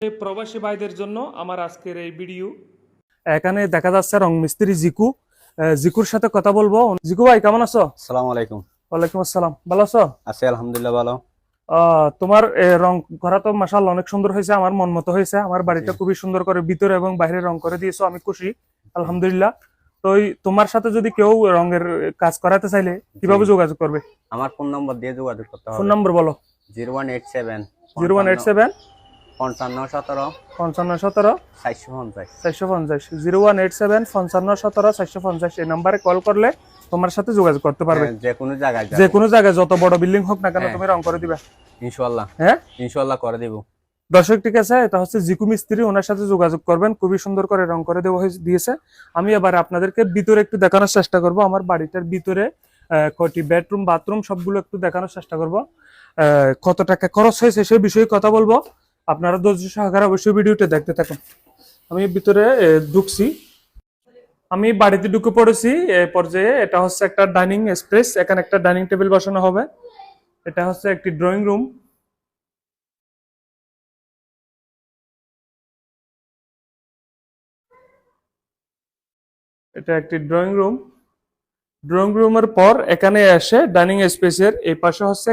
এই প্রবাসী ভাইদের জন্য আমার আজকের এই ভিডিও। এখানে দেখা যাচ্ছে রং মিস্ত্রি জিকু। জিকুর সাথে কথা বলবো। জিকু ভাই কেমন আছো? আসসালামু আলাইকুম। ওয়ালাইকুম আসসালাম, ভালো আছো? আছি আলহামদুলিল্লাহ ভালো। তোমার রং করা তো মাশাআল্লাহ অনেক সুন্দর হয়েছে, আমার মন মতো হয়েছে। আমার বাড়িটা জি খুবই সুন্দর করে ভিতরে এবং বাইরে রং করে দিয়েছো, আমি খুশি আলহামদুলিল্লাহ। তো তোমার সাথে যদি কেউ রঙের কাজ করাতে চাইলে কিভাবে জি যোগাযোগ করবে? আমার ফোন নম্বর দিয়ে যোগাযোগ করতে ফোন হবে। নম্বর বলো। 0187 0187 55 17 55 17 450। 450 0187 55 17 450 এই নাম্বারে কল করলে তোমার সাথে যোগাযোগ করতে পারবে। যে কোনো জায়গায় যে যাব কোনো জায়গায় যত বড় বিল্ডিং হোক না কেন হ্যাঁ, তুমি রং করে দিবে ইনশাআল্লাহ। হ্যাঁ ইনশাআল্লাহ করে দেব। দর্শক ঠিক আছে, এটা হচ্ছে জিকু মিস্ত্রি, ওনার সাথে যোগাযোগ করবেন, খুবই সুন্দর করে রং করে দেওয়া দিয়েছে। আমি এবার আপনাদেরকে ভিতরে একটু দেখানোর চেষ্টা করব, আমার বাড়িটার ভিতরে কয়টি বেডরুম বাথরুম সবগুলো একটু দেখানোর চেষ্টা করব। কত টাকা খরচ হয়েছে সেই বিষয়ে কথা বলবো, আপনারা ধৈর্য সহকারে অবশ্যই ভিডিওটা দেখতে থাকুন। আমি ভিতরে ঢুকছি, আমি বাড়িতে ঢুকে পড়েছি এই পর্যায়ে। এটা হচ্ছে একটা ডাইনিং স্পেস, এখানে একটা ডাইনিং টেবিল বসানো হবে। এটা হচ্ছে একটি ড্রয়িং রুম। এটা একটি ড্রয়িং রুমের পর এখানে এসে ডাইনিং স্পেসের এই পাশে হচ্ছে